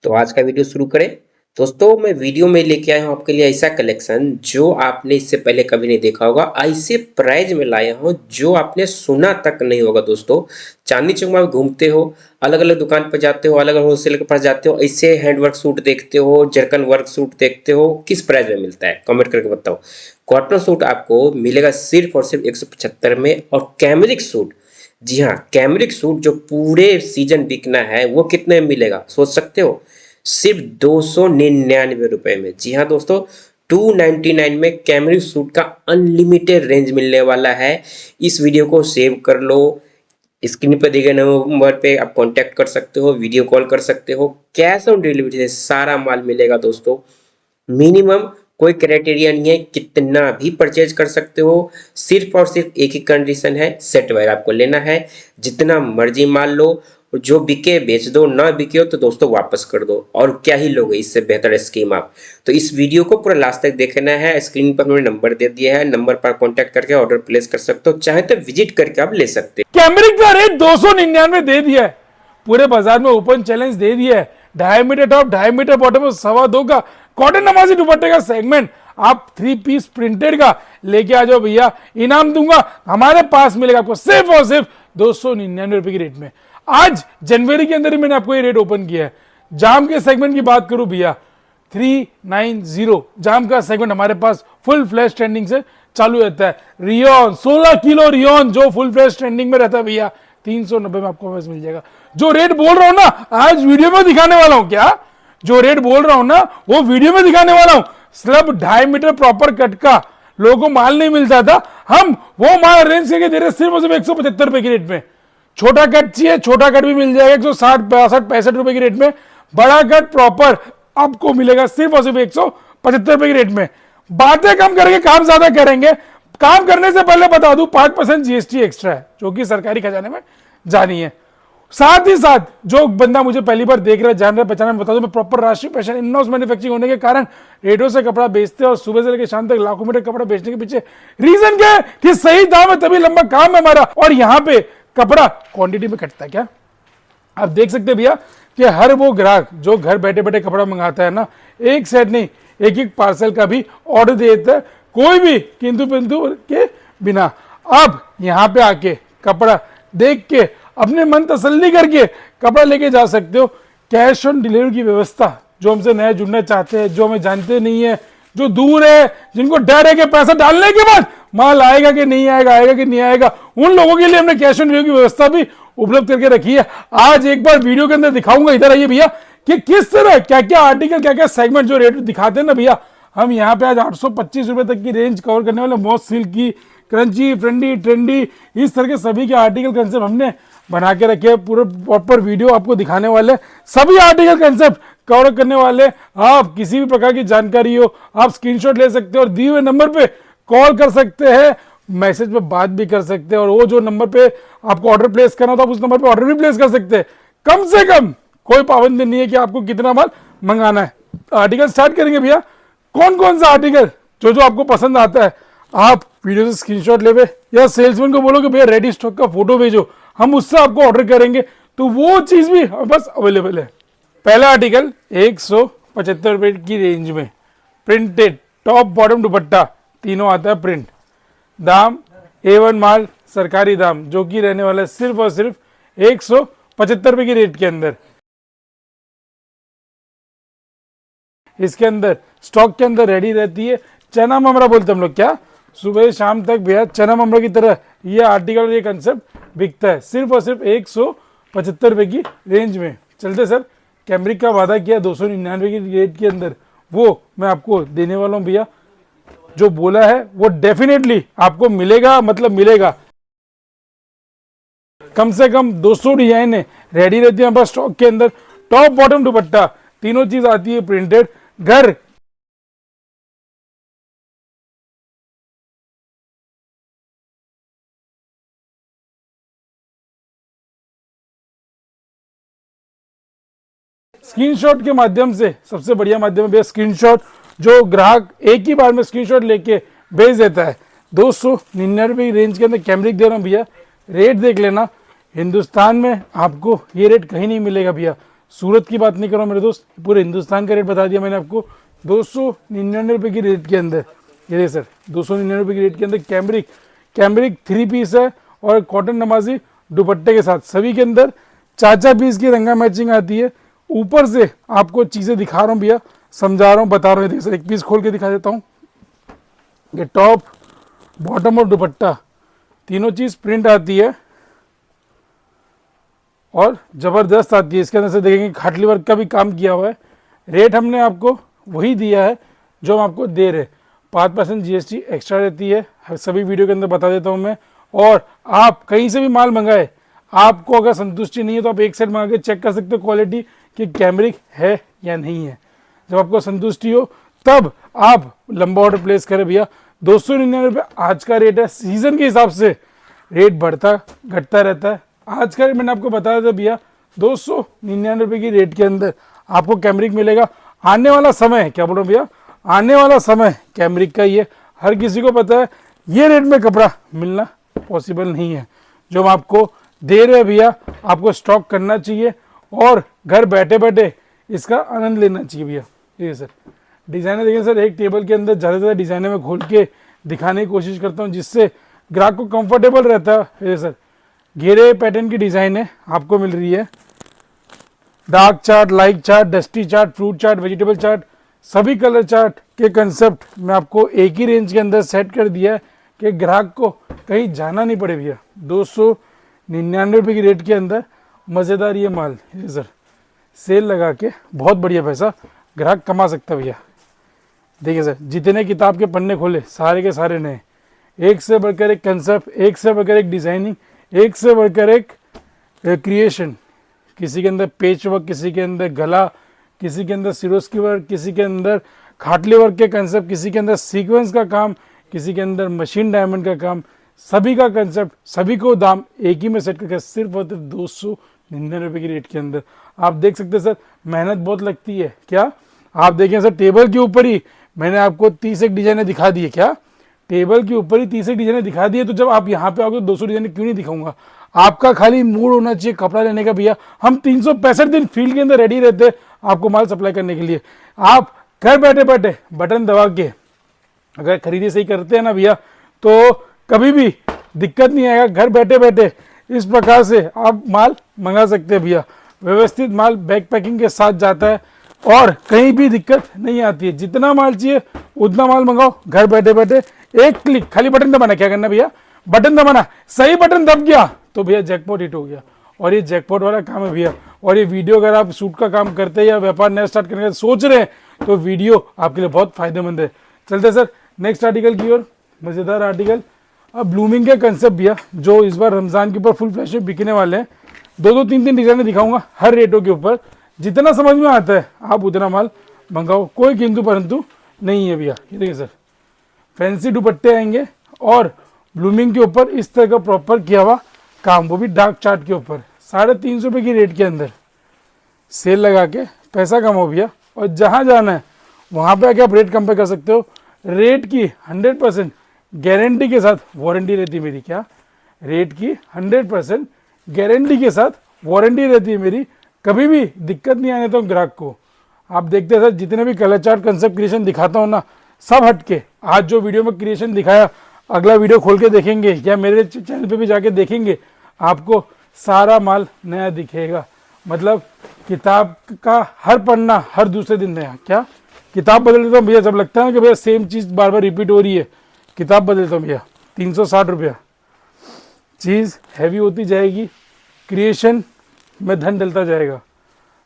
तो आज का वीडियो शुरू करें। दोस्तों मैं वीडियो में लेके आया हूँ आपके लिए ऐसा कलेक्शन जो आपने इससे पहले कभी नहीं देखा होगा। ऐसे प्राइस में लाया हूँ जो आपने सुना तक नहीं होगा। दोस्तों चांदनी चौक में घूमते हो, अलग अलग दुकान पर जाते हो, अलग अलग होलसेल के पास जाते हो, ऐसे हैंडवर्क सूट देखते हो, जरकन वर्क सूट देखते हो, किस प्राइस में मिलता है कमेंट करके बताओ। कॉटन सूट आपको मिलेगा सिर्फ और सिर्फ 175 में। और कैमरिक सूट, जी हाँ कैमरिक सूट जो पूरे सीजन बिकना है वो कितने में मिलेगा सोच सकते हो? सिर्फ 299 में। जी हाँ दोस्तों, 299 में कैमरिक सूट का अनलिमिटेड रेंज मिलने वाला है। इस वीडियो को सेव कर लो, स्क्रीन पर दिए गए नंबर पे आप कांटेक्ट कर सकते हो, वीडियो कॉल कर सकते हो, कैश ऑन डिलीवरी से सारा माल मिलेगा। दोस्तों मिनिमम कोई क्राइटेरिया नहीं है, कितना भी परचेज कर सकते हो। सिर्फ और सिर्फ एक ही कंडीशन है, सेट वायर आपको लेना है। जितना मर्जी माल लो, जो बिके बेच दो, ना बिके हो तो दोस्तों वापस कर दो। और क्या ही लोगे इससे बेहतर स्कीम आप। तो इस वीडियो को पूरा लास्ट तक देखना है। स्क्रीन पर उन्होंने नंबर दे दिया है, नंबर पर कॉन्टेक्ट करके ऑर्डर प्लेस कर सकते हो, चाहे तो विजिट करके आप ले सकते हो। कैमरिक का रेट 299 दे दिया है, पूरे बाजार में ओपन चैलेंज दे दिया है। 2.5 मीटर टॉप 2.5 मीटर बॉटम 2.25 का कॉटन नमाजी दुपट्टे का सेगमेंट आप 3 पीस प्रिंटेड का लेके आ जाओ भैया, इनाम दूंगा। हमारे पास मिलेगा आपको सिर्फ और सिर्फ 299 रुपए की रेट में। आज जनवरी के अंदर ही मैंने आपको ये रेट ओपन किया है। जाम के सेगमेंट की बात करूं भैया, 390 जाम का सेगमेंट हमारे पास फुल फ्लैश ट्रेंडिंग से चालू रहता है। रियोन 16 किलो रियोन जो फुल फ्लैश ट्रेंडिंग में रहता है भैया, 390 में आपको बस मिल जाएगा। जो रेट बोल रहा हूं ना आज वीडियो में दिखाने वाला हूं, क्या जो रेट बोल रहा हूं ना वो वीडियो में दिखाने वाला हूं। स्लब 2.5 मीटर प्रॉपर कट का लोगों को माल नहीं मिलता था, हम वो माल अरेंज करके दे रहे सिर्फ और सिर्फ 175 रुपए की रेट में। छोटा कट चाहिए, छोटा कट भी मिल जाएगा 160 62 65 रुपए की रेट में। बड़ा कट प्रॉपर आपको मिलेगा सिर्फ और सिर्फ 175 रुपए की रेट में। बातें कम करके काम ज्यादा करेंगे। काम करने से पहले बता दूं 5% जीएसटी एक्स्ट्रा है जो कि सरकारी खजाने में जानी है। साथ ही साथ जो बंदा मुझे पहली बार देख रहा है, जान रहा है, पहचान बता दूं, मैं प्रॉपर राष्ट्रीय फैशन इन हाउस मैन्युफैक्चरिंग होने के कारण रेटों से कपड़ा बेचते हैं और सुबह से लेकर शाम तक लाखों मीटर कपड़ा बेचने के पीछे रीजन क्या है कि सही दाम है तभी लंबा काम है हमारा। और यहां पे कपड़ा क्वांटिटी में कटता है। क्या आप देख सकते हैं भैया कि हर वो ग्राहक जो घर बैठे बैठे कपड़ा मंगाता है ना, एक सेट नहीं एक एक पार्सल का भी ऑर्डर देता है, कोई भी किंतु पिंतु के बिना। अब यहां पे आके कपड़ा देख के अपने मन तसल्ली करके कपड़ा लेके जा सकते हो। कैश ऑन डिलीवरी की व्यवस्था, जो हमसे नए जुड़ना चाहते हैं, जो हमें जानते नहीं है, जो दूर है, जिनको डर है कि पैसा डालने के बाद माल आएगा कि नहीं आएगा, आएगा कि नहीं आएगा, उन लोगों के लिए हमने कैश ऑन डिलीवरी की व्यवस्था भी उपलब्ध करके रखी है। आज एक बार वीडियो के अंदर दिखाऊंगा, इधर आइए भैया, कि किस तरह क्या क्या आर्टिकल क्या क्या सेगमेंट जो रेट दिखाते हैं ना भैया। हम यहाँ पे आज 825 रुपए तक की रेंज कवर करने वाले मॉस सिल्क की, क्रंची, फ्रेंडी, ट्रेंडी, इस तरह के सभी के आर्टिकल कंसेप्ट हमने बना के रखे। पूरे प्रॉपर वीडियो आपको दिखाने वाले, सभी आर्टिकल कंसेप्ट कवर करने वाले। आप किसी भी प्रकार की जानकारी हो आप स्क्रीनशॉट ले सकते हो और दिए हुए नंबर पे कॉल कर सकते हैं, मैसेज पे बात भी कर सकते हैं। और वो जो नंबर पे आपको ऑर्डर प्लेस करना था उस नंबर पे ऑर्डर भी प्लेस कर सकते हैं। कम से कम कोई पाबंदी नहीं है कि आपको कितना माल मंगाना है। आर्टिकल स्टार्ट करेंगे भैया। कौन कौन सा आर्टिकल जो जो आपको पसंद आता है आप वीडियो से स्क्रीनशॉट ले या सेल्समैन को बोलो कि भैया रेडी स्टॉक का फोटो भेजो, हम उससे आपको ऑर्डर करेंगे, तो वो चीज भी बस अवेलेबल है। पहला आर्टिकल 175 रुपए की रेंज में प्रिंटेड टॉप बॉटम दुपट्टा तीनों आता है प्रिंट। दाम A1 माल सरकारी दाम जो कि रहने वाला है सिर्फ और सिर्फ 175 रुपए की रेट के अंदर। इसके अंदर स्टॉक के अंदर रेडी रहती है चना ममरा, बोलते हम लोग, क्या सुबह शाम तक भैया चना ममरा की तरह ये आर्टिकल ये कंसेप्ट बिकता है सिर्फ और सिर्फ 175 रुपए की रेंज में। चलते सर, कैमरिक का वादा किया 299 की रेट के अंदर, वो मैं आपको देने वाला हूं भैया। जो बोला है वो डेफिनेटली आपको मिलेगा, मतलब मिलेगा। कम से कम 200 डिजाइन रेडी रहती है बस स्टॉक के अंदर। टॉप बॉटम दुपट्टा तीनों चीज आती है प्रिंटेड। घर स्क्रीनशॉट के माध्यम से, सबसे बढ़िया माध्यम है स्क्रीनशॉट, जो ग्राहक एक ही बार में स्क्रीनशॉट लेके भेज देता है। 299 की रेंज के अंदर कैमरिक दे रहा हूं भैया। रेट देख लेना, हिंदुस्तान में आपको ये रेट कहीं नहीं मिलेगा भैया। सूरत की बात नहीं कर रहा हूँ मेरे दोस्त, पूरे हिंदुस्तान का रेट बता दिया मैंने आपको। 299 रुपये की रेट के अंदर ये देखिए सर, 299 रुपये की रेट के अंदर कैमरिक 3 पीस है और कॉटन नमाजी दुपट्टे के साथ, सभी के अंदर 4 पीस की रंगा मैचिंग आती है। ऊपर से आपको चीज़ें दिखा रहा हूँ भैया, समझा रहा हूँ, बता रहा हूँ। देखिए सर, एक पीस खोल के दिखा देता हूँ। ये टॉप, बॉटम और दुपट्टा तीनों चीज़ प्रिंट आती है और ज़बरदस्त आती है। इसके अंदर से देखेंगे खाटली वर्क का भी काम किया हुआ है। रेट हमने आपको वही दिया है जो हम आपको दे रहे। 5% GST एक्स्ट्रा रहती है, हर सभी वीडियो के अंदर बता देता हूँ मैं। और आप कहीं से भी माल मंगाए, आपको अगर संतुष्टि नहीं है तो आप एक सेट मंगा के चेक कर सकते हो क्वालिटी कि कैमरिक है या नहीं है। जब आपको संतुष्टि हो तब आप लंबा ऑर्डर प्लेस करें भैया। 299 रुपये आज का रेट है। सीजन के हिसाब से रेट बढ़ता घटता रहता है। आज का रेट मैंने आपको बताया था भैया, 299 रुपये की रेट के अंदर आपको कैमरिक मिलेगा। आने वाला समय, क्या बोल रहा हूँ भैया, आने वाला समय कैमरिक का ही है। हर किसी को पता है ये रेट में कपड़ा मिलना पॉसिबल नहीं है। जो हम आपको दे रहे हैं भैया, आपको स्टॉक करना चाहिए और घर बैठे बैठे इसका आनंद लेना चाहिए भैया। ठीक सर, डिज़ाइनर देखिए सर, एक टेबल के अंदर ज़्यादा से ज़्यादा डिज़ाइनर में खोल के दिखाने की कोशिश करता हूँ जिससे ग्राहक को कंफर्टेबल रहता है। सर, घेरे पैटर्न की डिज़ाइन है आपको मिल रही है। Dark chart, light chart, dusty chart, fruit chart, vegetable chart, सभी कलर चार्ट के कंसेप्ट मैं आपको एक ही रेंज के अंदर सेट कर दिया है कि ग्राहक को कहीं जाना नहीं पड़े भैया। 299 रुपये की रेट के अंदर मज़ेदार ये माल सर, सेल लगा के बहुत बढ़िया पैसा ग्राहक कमा सकता है भैया। देखिए सर, जितने किताब के पन्ने खोले सारे के सारे नए, एक से बढ़कर एक कंसेप्ट, एक से बढ़कर एक डिज़ाइनिंग, एक से बढ़कर एक क्रिएशन। किसी के अंदर पेच वर्क, किसी के अंदर गला, किसी के अंदर सिरोस्की वर्क, किसी के अंदर खाटली वर्क के कंसेप्ट, किसी के अंदर सीक्वेंस का काम, किसी के अंदर मशीन डायमंड का काम, सभी का कंसेप्ट, सभी को दाम एक ही में सेट करके सिर्फ और सिर्फ 299 रुपये की रेट के अंदर। आप देख सकते हैं सर, मेहनत बहुत लगती है। क्या आप देखें सर, टेबल के ऊपर ही मैंने आपको 30 एक डिजाइने दिखा दी है। क्या टेबल के ऊपर ही 30 एक डिजाइने दिखा दी है, तो जब आप यहाँ पे आओगे तो 200 डिजाइने क्यों नहीं दिखाऊंगा। आपका खाली मूड होना चाहिए कपड़ा लेने का भैया। हम 365 दिन फील्ड के अंदर रेडी रहते हैं आपको माल सप्लाई करने के लिए। आप घर बैठे बैठे बटन दबा के अगर खरीदी सही करते हैं ना भैया, तो कभी भी दिक्कत नहीं आएगा। घर बैठे बैठे इस प्रकार से आप माल मंगा सकते हैं भैया। व्यवस्थित माल बैग पैकिंग के साथ जाता है और कहीं भी दिक्कत नहीं आती है। जितना माल चाहिए उतना माल मंगाओ घर बैठे बैठे, एक क्लिक, खाली बटन दबाना। क्या करना भैया, बटन दबाना। सही बटन दब गया तो भैया जैकपॉट हिट हो गया। और ये जैकपॉट वाला काम है भैया। और ये वीडियो अगर आप सूट का काम करते हैं या व्यापार नया स्टार्ट करने का सोच रहे हैं तो वीडियो आपके लिए बहुत फायदेमंद है। चलते सर नेक्स्ट आर्टिकल की ओर, मजेदार आर्टिकल। अब ब्लूमिंग के कंसेप्ट भैया जो इस बार रमजान के ऊपर फुल फ्लैश में बिकने वाले हैं। 2-2, 3-3 डिजाइने दिखाऊंगा हर रेटों के ऊपर। जितना समझ में आता है आप उतना माल मंगाओ, कोई किंतु परंतु नहीं है भैया। ये देखिए सर, फैंसी दुपट्टे आएंगे और ब्लूमिंग के ऊपर इस तरह का प्रॉपर किया हुआ काम, वो भी डार्क चार्ट के ऊपर। 350 रुपये की रेट के अंदर सेल लगा के पैसा कमाओ भैया। और जहाँ जाना है वहाँ पे आके आप रेट कंपेयर कर सकते हो। रेट की 100% गारंटी के साथ वारंटी रहती है मेरी। क्या रेट की 100% गारंटी के साथ वारंटी रहती है मेरी। कभी भी दिक्कत नहीं आने देता हूँ ग्राहक को। आप देखते हैं सर, जितने भी कलर चार्ट कंसेप्ट क्रिएशन दिखाता हूँ ना, सब हटके आज जो वीडियो में क्रिएशन दिखाया, अगला वीडियो खोल के देखेंगे या मेरे चैनल पे भी जाके देखेंगे, आपको सारा माल नया दिखेगा। मतलब किताब का हर पन्ना हर दूसरे दिन नया। क्या किताब बदल देता हूँ भैया, जब लगता है ना कि भैया सेम चीज़ बार बार रिपीट हो रही है, किताब बदल देता हूँ भैया। 360 रुपया। चीज़ हैवी होती जाएगी, क्रिएशन में धन डलता जाएगा।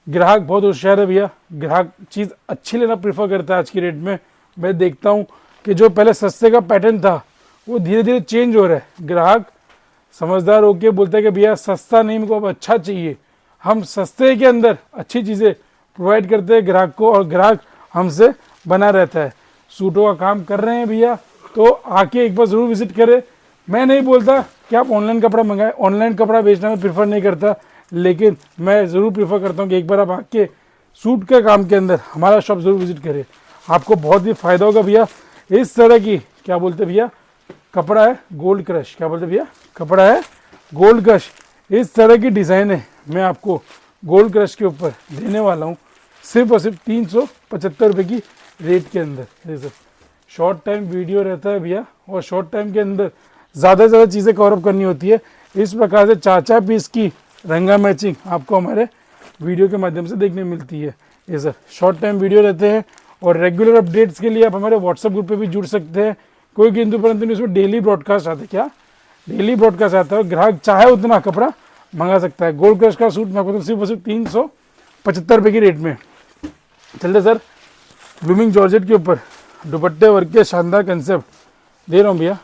ग्राहक बहुत होशियार है भैया, ग्राहक चीज़ अच्छी लेना प्रेफर करता है आज की रेट में। मैं देखता हूँ कि जो पहले सस्ते का पैटर्न था वो धीरे धीरे चेंज हो रहा है। ग्राहक समझदार होकर बोलता है कि भैया सस्ता नहीं, मेरे को अब अच्छा चाहिए। हम सस्ते के अंदर अच्छी चीज़ें प्रोवाइड करते हैं ग्राहक को और ग्राहक हमसे बना रहता है। सूटों का काम कर रहे हैं भैया तो आके एक बार ज़रूर विजिट करें। मैं नहीं बोलता कि आप ऑनलाइन कपड़ा मंगाएं, ऑनलाइन कपड़ा बेचना मैं प्रेफर नहीं करता, लेकिन मैं ज़रूर प्रेफर करता हूँ कि एक बार आप आके सूट के काम के अंदर हमारा शॉप ज़रूर विजिट करें। आपको बहुत ही फ़ायदा होगा भैया। इस तरह की क्या बोलते भैया, कपड़ा है गोल्ड क्रश। क्या बोलते भैया, कपड़ा है गोल्ड क्रश। इस तरह की डिज़ाइनें मैं आपको गोल्ड क्रश के ऊपर देने वाला हूँ सिर्फ और सिर्फ 375 रुपये की रेट के अंदर। ये सर शॉर्ट टाइम वीडियो रहता है भैया, और शॉर्ट टाइम के अंदर ज़्यादा से ज़्यादा चीज़ें कवर अप करनी होती है। इस प्रकार से 4-4 पीस की रंगा मैचिंग आपको हमारे वीडियो के माध्यम से देखने मिलती है। ये सर शॉर्ट टाइम वीडियो रहते हैं, और रेगुलर अपडेट्स के लिए आप हमारे व्हाट्सएप ग्रुप पे भी जुड़ सकते हैं। कोई किंतु परंतु नहीं, इसमें डेली ब्रॉडकास्ट आते हैं। क्या डेली ब्रॉडकास्ट आता है, ग्राहक चाहे उतना कपड़ा मंगा सकता है। गोल्ड क्रश का सूट मैं आपको सिर्फ और सिर्फ 375 रुपये की रेट में। चलते सर ब्लूमिंग जॉर्जेट के ऊपर दुपट्टे वर्क के शानदार कंसेप्ट दे रहा हूँ भैया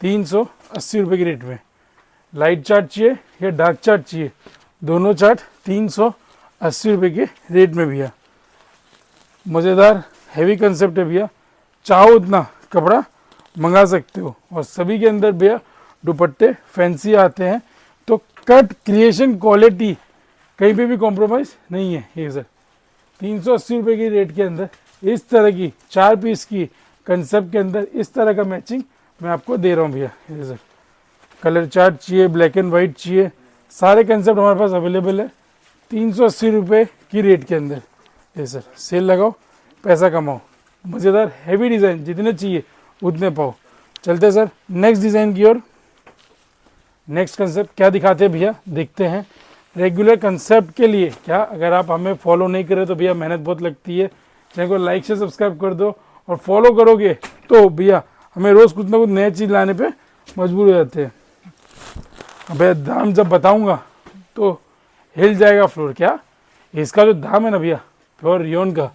380 रुपये की रेट में। लाइट चार्ट चाहिए या डार्क चार्ट चाहिए, दोनों चार्ट 380 रुपये के रेट में भैया। मज़ेदार हैवी कंसेप्ट है भैया, चाहो उतना कपड़ा मंगा सकते हो। और सभी के अंदर भैया दुपट्टे फैंसी आते हैं, तो कट क्रिएशन क्वालिटी कहीं पे भी कॉम्प्रोमाइज़ नहीं है। ये सर 380 रुपये की रेट के अंदर इस तरह की 4 पीस की कंसेप्ट के अंदर इस तरह का मैचिंग मैं आपको दे रहा हूँ भैया। ये सर कलर चार्ट चाहिए, ब्लैक एंड वाइट चाहिए, सारे कंसेप्ट हमारे पास अवेलेबल है 380 रुपये की रेट के अंदर। ये सर सेल लगाओ, पैसा कमाओ, मज़ेदार हैवी डिज़ाइन जितने चाहिए उतने पाओ। चलते सर नेक्स्ट डिज़ाइन की ओर। नेक्स्ट कंसेप्ट क्या दिखाते हैं भैया, देखते हैं। रेगुलर कंसेप्ट के लिए क्या, अगर आप हमें फॉलो नहीं करें तो भैया मेहनत बहुत लगती है। चैनल को लाइक से सब्सक्राइब कर दो, और फॉलो करोगे तो भैया हमें रोज़ कुछ ना कुछ नई चीज़ लाने पे मजबूर हो जाते हैं। भैया दाम जब बताऊंगा तो हिल जाएगा फ्लोर। क्या इसका जो दाम है ना भैया, प्योर रियोन का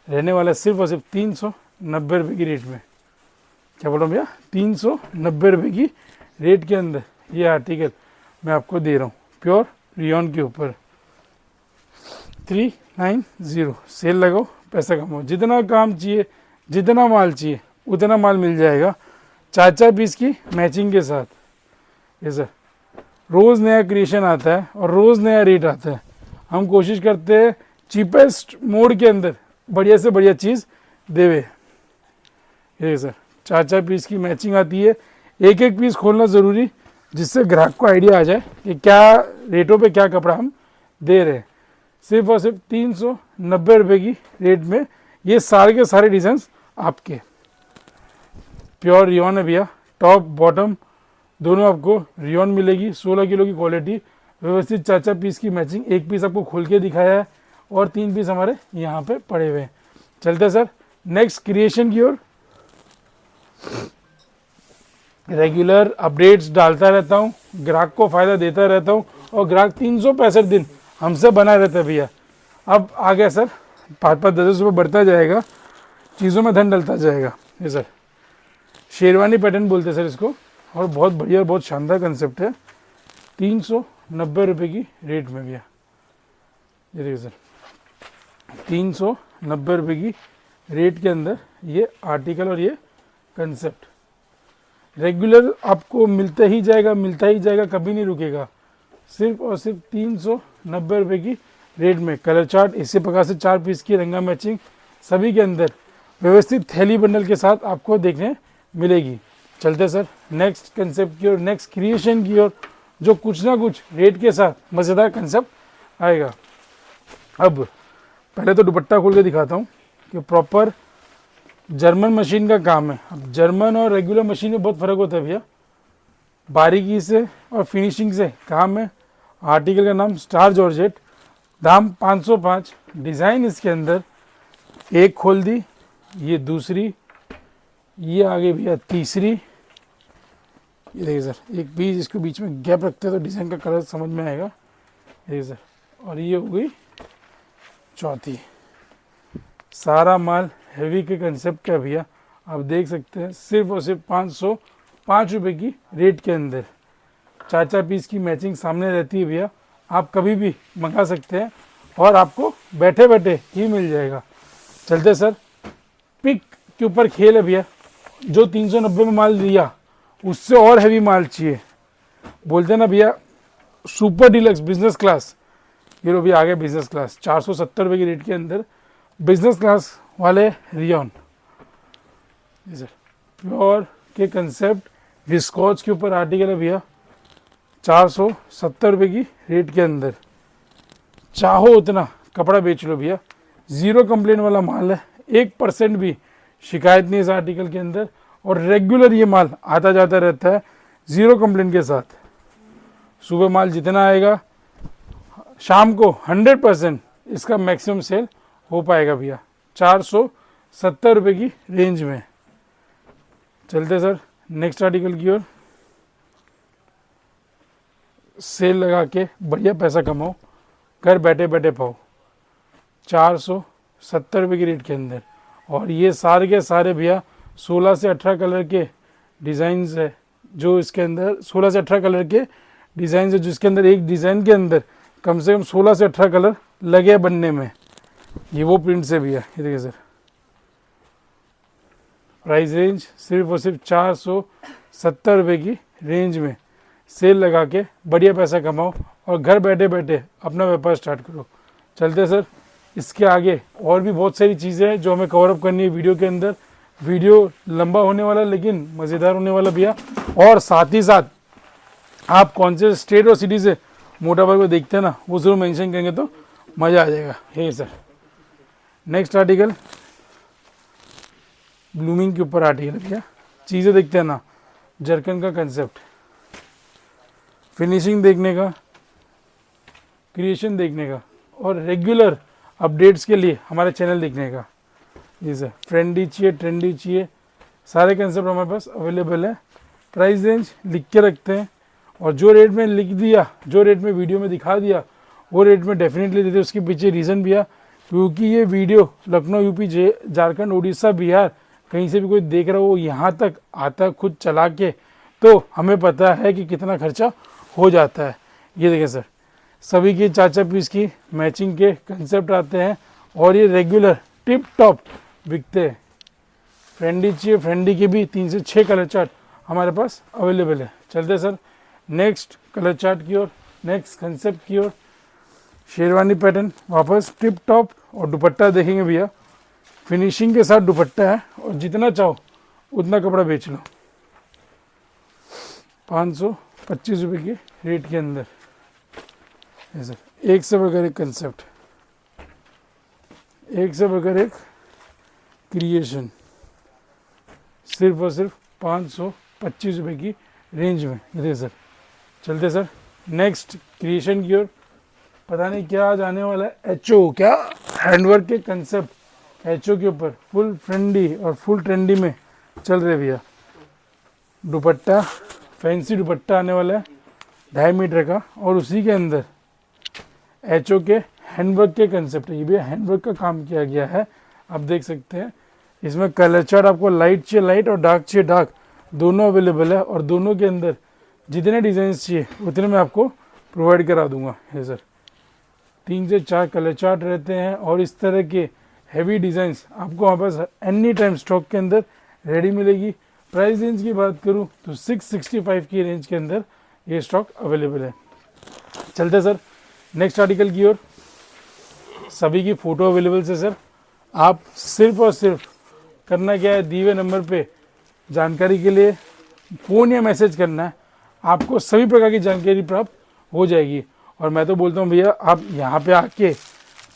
रहने वाला है सिर्फ और सिर्फ 390 रुपये की रेट में। क्या बोल रहा हूँ भैया, 390 रुपये की रेट के अंदर ये आर्टिकल मैं आपको दे रहा हूँ प्योर रियोन के ऊपर 390। सेल लगाओ, पैसा कमाओ, जितना काम चाहिए जितना माल चाहिए उतना माल मिल जाएगा 4-4 पीस की मैचिंग के साथ। ये सर रोज़ नया क्रिएशन आता है और रोज़ नया रेट आता है। हम कोशिश करते हैं चीपेस्ट मोड के अंदर बढ़िया से बढ़िया चीज़ देवे। ये सर 4-4 पीस की मैचिंग आती है, एक एक पीस खोलना ज़रूरी, जिससे ग्राहक को आइडिया आ जाए कि क्या रेटों पे क्या कपड़ा हम दे रहे हैं। सिर्फ और सिर्फ 390 रुपये की रेट में ये सारे के सारे डिज़ाइंस आपके प्योर रियोन है भैया। टॉप बॉटम दोनों आपको रियोन मिलेगी, 16 किलो की क्वालिटी, व्यवस्थित 4-4 पीस की मैचिंग। एक पीस आपको खोल के दिखाया है और 3 पीस हमारे यहाँ पे पड़े हुए हैं। चलते सर नेक्स्ट क्रिएशन की ओर। रेगुलर अपडेट्स डालता रहता हूँ, ग्राहक को फ़ायदा देता रहता हूँ, और ग्राहक 365 दिन हमसे बना रहता है भैया। अब आ गया सर 5-5, 10 रुपये बढ़ता जाएगा, चीज़ों में धन डलता जाएगा। ये सर शेरवानी पैटर्न बोलते हैं सर इसको, और बहुत बढ़िया और बहुत शानदार कंसेप्ट है 390 रुपये की रेट में भैया। ये देखिए सर 390 रुपये की रेट के अंदर ये आर्टिकल और ये कंसेप्ट रेगुलर आपको मिलता ही जाएगा, कभी नहीं रुकेगा। सिर्फ और सिर्फ 390 रुपये की रेट में कलर चार्ट इसी प्रकार से 4 पीस की रंगा मैचिंग सभी के अंदर व्यवस्थित थैली बंडल के साथ आपको देखने मिलेगी। चलते सर नेक्स्ट कंसेप्ट की ओर, नेक्स्ट क्रिएशन की ओर, जो कुछ ना कुछ रेट के साथ मज़ेदार कंसेप्ट आएगा। अब पहले तो दुपट्टा खोल के दिखाता हूँ कि प्रॉपर जर्मन मशीन का काम है। अब जर्मन और रेगुलर मशीन में बहुत फ़र्क होता है भैया, बारीकी से और फिनिशिंग से काम है। आर्टिकल का नाम स्टार जॉर्जेट, दाम 505। डिज़ाइन इसके अंदर एक खोल दी, ये दूसरी, ये आगे भैया तीसरी। ये देखिए सर एक पीस इसको बीच में गैप रखते हैं तो डिज़ाइन का कलर समझ में आएगा। देखिए सर, और ये हो गई चौथी। सारा माल हैवी के कंसेप्ट का भैया आप देख सकते हैं, सिर्फ और सिर्फ 505 रुपये की रेट के अंदर 4-4 पीस की मैचिंग सामने रहती है भैया। आप कभी भी मंगा सकते हैं और आपको बैठे बैठे ही मिल जाएगा। चलते सर पिक के ऊपर खेल है भैया, जो 390 में माल दिया उससे और हैवी माल चाहिए, बोलते हैं ना भैया सुपर डिलक्स बिजनेस क्लास। ये लो भैया आ गया बिजनेस क्लास 470 रुपये की रेट के अंदर, बिजनेस क्लास वाले रियोन। सर प्योर के कंसेप्ट विस्कॉच के ऊपर आर्टिकल है भैया, 470 रुपये की रेट के अंदर। चाहो उतना कपड़ा बेच लो भैया, ज़ीरो कंप्लेन वाला माल है, 1% भी शिकायत नहीं है इस आर्टिकल के अंदर, और रेगुलर ये माल आता जाता रहता है ज़ीरो कंप्लेन के साथ। सुबह माल जितना आएगा शाम को 100% इसका मैक्सिमम सेल हो पाएगा भैया, 470 रुपये की रेंज में। चलते सर नेक्स्ट आर्टिकल की ओर। सेल लगा के बढ़िया पैसा कमाओ, घर बैठे बैठे पाओ, 470 रुपये की रेट के अंदर। और ये सारे के सारे भैया 16 से 18 कलर के डिज़ाइंस है, जो इसके अंदर 16 से 18 कलर के डिज़ाइन है, जिसके अंदर एक डिज़ाइन के अंदर कम से कम 16 से 18 कलर लगे बनने में। ये वो प्रिंट से भैया, ये देखिए सर। प्राइस रेंज सिर्फ और सिर्फ 470 रुपये की रेंज में सेल लगा के बढ़िया पैसा कमाओ और घर बैठे बैठे अपना व्यापार स्टार्ट करो। चलते सर इसके आगे, और भी बहुत सारी चीज़ें हैं जो हमें कवर अप करनी है वीडियो के अंदर। वीडियो लंबा होने वाला लेकिन मज़ेदार होने वाला भैया। और साथ ही साथ आप कौन से स्टेट और सिटी से मोटा भाई को देखते हैं ना, वो ज़रूर मेंशन करेंगे तो मज़ा आ जाएगा। हे सर नेक्स्ट आर्टिकल ब्लूमिंग के ऊपर आर्टिकल भैया। चीज़ें देखते हैं ना, जरकन का कंसेप्ट, फिनिशिंग देखने का, क्रिएशन देखने का, और रेगुलर अपडेट्स के लिए हमारे चैनल देखने का। जी सर फ्रेंडी चाहिए, ट्रेंडी चाहिए, सारे कंसेप्ट हमारे पास अवेलेबल है। प्राइस रेंज लिख के रखते हैं, और जो रेट में लिख दिया, जो रेट में वीडियो में दिखा दिया, वो रेट में डेफिनेटली देते। उसके पीछे रीज़न भी है, क्योंकि ये वीडियो लखनऊ, यूपी, झारखंड, उड़ीसा, बिहार कहीं से भी कोई देख रहा हो यहाँ तक आता खुद चला के, तो हमें पता है कि कितना खर्चा हो जाता है। ये देखिए सर, सभी की 4-4 पीस की मैचिंग के कंसेप्ट आते हैं, और ये रेगुलर टिप टॉप बिकते हैं। फ्रेंडी चाहिए, फ्रेंडी के भी 3 से 6 कलर चार्ट हमारे पास अवेलेबल है। चलते सर नेक्स्ट कलर चार्ट की ओर, नेक्स्ट कंसेप्ट की ओर। शेरवानी पैटर्न वापस टिप टॉप, और दुपट्टा देखेंगे भैया, फिनिशिंग के साथ दुपट्टा है, और जितना चाहो उतना कपड़ा बेच लो। 525 रुपये की रेट के अंदर है सर। एक से बढ़कर एक कंसेप्ट, एक से बढ़कर एक क्रिएशन, सिर्फ और सिर्फ 525 रुपये की रेंज में। देखिए सर चलते सर नेक्स्ट क्रिएशन की ओर। पता नहीं क्या जाने वाला है, एचओ, क्या हैंडवर्क के कंसेप्ट एचओ के ऊपर फुल फ्रेंडी और फुल ट्रेंडी में चल रहे भैया। दुपट्टा फैंसी दुपट्टा आने वाला है 2.5 मीटर का, और उसी के अंदर एचओ के हैंडवर्क के कंसेप्ट है। ये भी हैंडवर्क का काम किया गया है, आप देख सकते हैं। इसमें कलर चार्ट आपको लाइट चाहिए लाइट और डार्क चाहिए डार्क, दोनों अवेलेबल है, और दोनों के अंदर जितने डिज़ाइन चाहिए उतने मैं आपको प्रोवाइड करा दूंगा। है सर 3 से 4 कलर चार्ट रहते हैं, और इस तरह के हैवी डिज़ाइंस आपको हमारे पास एनी टाइम स्टॉक के अंदर रेडी मिलेगी। प्राइस रेंज की बात करूं तो 665 की रेंज के अंदर ये स्टॉक अवेलेबल है। चलते सर नेक्स्ट आर्टिकल की ओर। सभी की फ़ोटो अवेलेबल है सर। आप सिर्फ और सिर्फ करना क्या है, दिए हुए नंबर पे जानकारी के लिए फ़ोन या मैसेज करना है, आपको सभी प्रकार की जानकारी प्राप्त हो जाएगी। और मैं तो बोलता हूँ भैया आप यहाँ पे आके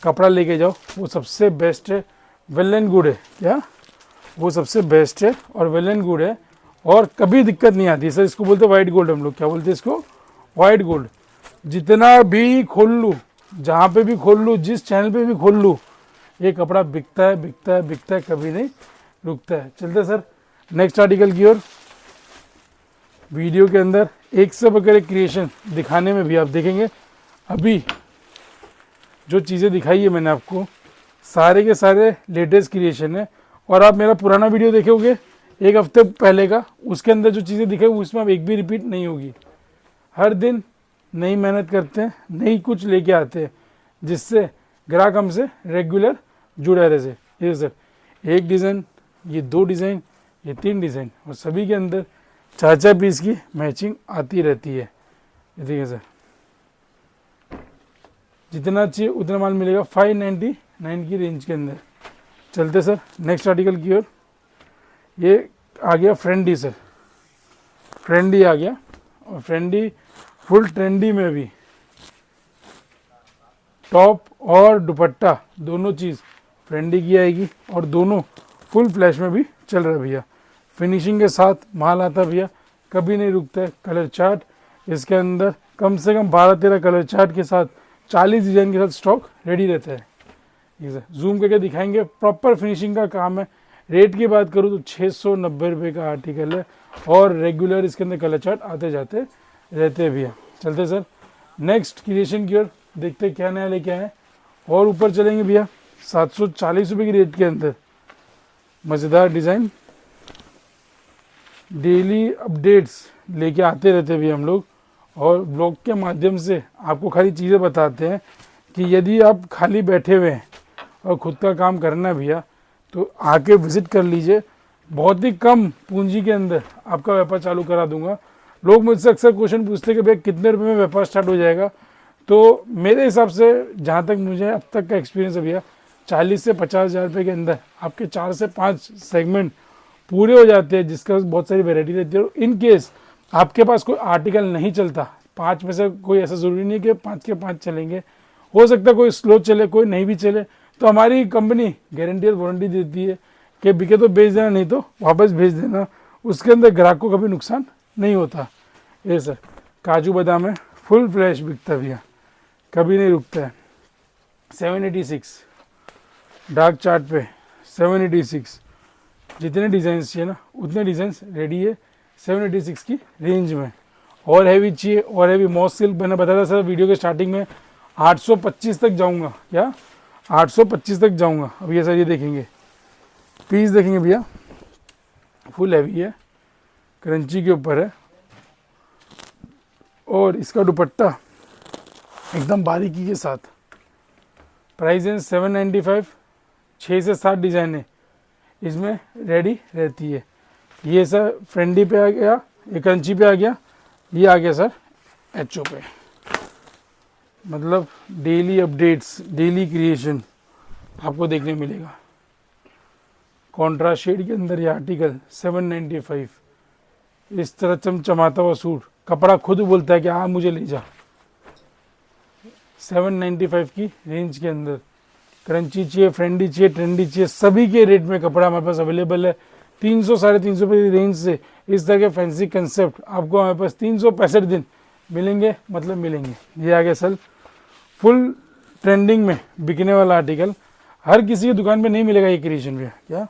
कपड़ा लेके जाओ, वो सबसे बेस्ट है, वेल एंड गुड है। क्या वो सबसे बेस्ट है और वेल एंड गुड है, और कभी दिक्कत नहीं आती सर। इसको बोलते हैं वाइट गोल्ड, हम लोग क्या बोलते हैं इसको, वाइट गोल्ड। जितना भी खोल लूँ, जहाँ पे भी खोल लूँ, जिस चैनल पे भी खोल लूँ, ये कपड़ा बिकता है बिकता है बिकता है, कभी नहीं रुकता है। चलते सर नेक्स्ट आर्टिकल की ओर। वीडियो के अंदर एक से बढ़कर एक क्रिएशन दिखाने में भी आप देखेंगे, अभी जो चीज़ें दिखाई है मैंने आपको, सारे के सारे लेटेस्ट क्रिएशन है। और आप मेरा पुराना वीडियो देखोगे 1 हफ्ते पहले का, उसके अंदर जो चीज़ें दिखाई उसमें अब एक भी रिपीट नहीं होगी। हर दिन नई मेहनत करते हैं, नई कुछ लेके आते हैं, जिससे ग्राहक हमसे रेगुलर जुड़े रहे। ये सर एक डिज़ाइन, ये 2 डिज़ाइन, ये 3 डिज़ाइन, और सभी के अंदर 4-4 पीस की मैचिंग आती रहती है। देखिए सर जितना चाहिए उतना माल मिलेगा 599 की रेंज के अंदर। चलते सर नेक्स्ट आर्टिकल की ओर। ये आ गया फ्रेंडी सर, फ्रेंडी आ गया, और फ्रेंडी फुल ट्रेंडी में भी टॉप और दुपट्टा दोनों चीज़ फ्रेंडी की आएगी और दोनों फुल फ्लैश में भी चल रहा है भैया। फिनिशिंग के साथ माल आता भैया, कभी नहीं रुकता है। कलर चार्ट इसके अंदर कम से कम 12-13 कलर चार्ट के साथ 40 डिजाइन के साथ स्टॉक रेडी रहता है। ठीक है, जूम करके दिखाएंगे, प्रॉपर फिनिशिंग का काम है। रेट की बात करूँ तो 690 रुपये का आर्टिकल है और रेगुलर इसके अंदर कलर चार्ट आते जाते रहते हैं भैया। चलते सर नेक्स्ट क्रिएशन की ओर, देखते क्या नया लेके आए और ऊपर चलेंगे भैया। 740 रुपये की रेट के अंदर मज़ेदार डिज़ाइन, डेली अपडेट्स लेके आते रहते भैया हम लोग और ब्लॉग के माध्यम से आपको खाली चीज़ें बताते हैं कि यदि आप खाली बैठे हुए हैं और ख़ुद का काम करना भैया तो आके विज़िट कर लीजिए। बहुत ही कम पूंजी के अंदर आपका व्यापार चालू करा दूंगा। लोग मुझसे अक्सर क्वेश्चन पूछते हैं कि भैया कितने रुपए में व्यापार स्टार्ट हो जाएगा। तो मेरे हिसाब से जहाँ तक मुझे अब तक का एक्सपीरियंस है भैया, 40 से 50 हज़ार रुपये के अंदर आपके 4 से 5 सेगमेंट पूरे हो जाते हैं, जिसका बहुत सारी वैरायटी रहती है। इन केस आपके पास कोई आर्टिकल नहीं चलता, 5 में से कोई ऐसा ज़रूरी नहीं है कि 5 के 5 चलेंगे, हो सकता है कोई स्लो चले कोई नहीं भी चले, तो हमारी कंपनी गारंटी और वारंटी देती है कि बिके तो बेच देना, नहीं तो वापस भेज देना। उसके अंदर ग्राहक को कभी नुकसान नहीं होता। ये सर काजू बादाम है, फुल फ्रेश बिकता भैया, कभी नहीं रुकता है। 786 डार्क चार्ट पे 786, जितने डिज़ाइंस चाहिए ना उतने डिज़ाइंस रेडी है 786 की रेंज में। और हैवी चाहिए और हैवी मॉस सिल्क, मैंने बताया था सर वीडियो के स्टार्टिंग में 825 तक जाऊंगा, क्या 825 तक जाऊंगा। अब ये सर ये देखेंगे पीस, देखेंगे भैया फुल हैवी है, क्रंची के ऊपर है और इसका दुपट्टा एकदम बारीकी के साथ। प्राइस है 795, 6 से 7 डिज़ाइन है इसमें रेडी रहती है। ये सर फ्रेंडी पे आ गया, ये क्रंची पे आ गया, ये आ गया सर एचओ पे। मतलब डेली अपडेट्स, डेली क्रिएशन आपको देखने मिलेगा। कॉन्ट्रास्ट शेड के अंदर ये आर्टिकल 795, इस तरह चमचमाता हुआ सूट, कपड़ा खुद बोलता है कि हाँ मुझे ले जा। 795 की रेंज के अंदर क्रंची चाहिए, फ्रेंडी चाहिए, ट्रेंडी चाहिए, सभी के रेट में कपड़ा हमारे पास अवेलेबल है। 300-350 रुपये की रेंज से इस तरह के फैंसी कंसेप्ट आपको हमारे पास 365 दिन मिलेंगे, मतलब मिलेंगे। ये आ गया सर फुल ट्रेंडिंग में बिकने वाला आर्टिकल, हर किसी की दुकान पे नहीं मिलेगा ये क्रिएशन भैया, क्या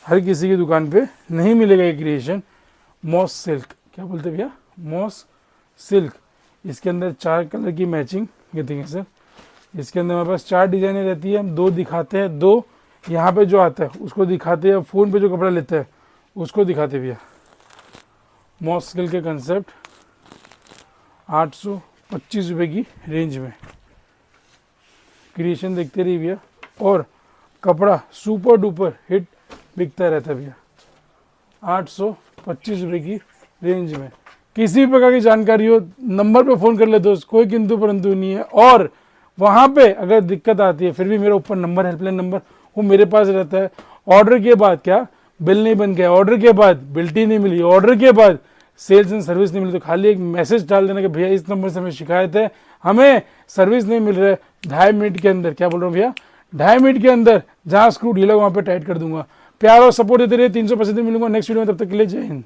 हर किसी की दुकान पे नहीं मिलेगा ये क्रिएशन। मॉस सिल्क, क्या बोलते भैया, मॉस सिल्क। इसके अंदर 4 कलर की मैचिंग, ये देखिए सर इसके अंदर हमारे पास 4 डिज़ाइनें रहती है। हम 2 दिखाते हैं, 2 यहाँ पे जो आता है उसको दिखाते हैं, फ़ोन पे जो कपड़ा लेता है उसको दिखाते भैया। मॉस सिल्क के कंसेप्ट 825 रुपये की रेंज में क्रिएशन देखते रहिए भैया, और कपड़ा सुपर डुपर हिट बिकता रहता है भैया। 825 रुपये की रेंज में किसी भी प्रकार की जानकारी हो नंबर पे फ़ोन कर ले दोस्त, कोई किंतु परंतु नहीं है। और वहाँ पे अगर दिक्कत आती है फिर भी मेरा ऊपर नंबर, हेल्पलाइन नंबर वो मेरे पास रहता है। ऑर्डर के बाद क्या बिल नहीं बन गया, ऑर्डर के बाद बिल्टी नहीं मिली, ऑर्डर के बाद सेल्स एंड सर्विस नहीं मिली, तो खाली एक मैसेज डाल देना कि भैया इस नंबर से हमें शिकायत है, हमें सर्विस नहीं मिल रहा है। 2.5 मिनट के अंदर, क्या बोल रहा हूँ भैया, 2.5 मिनट के अंदर जहाँ स्क्रू ढीला वहाँ पे टाइट कर दूंगा। प्यार और सपोर्ट देते रहिए, 300% मिलूंगा नेक्स्ट वीडियो में, तब तक के लिए जय हिंद।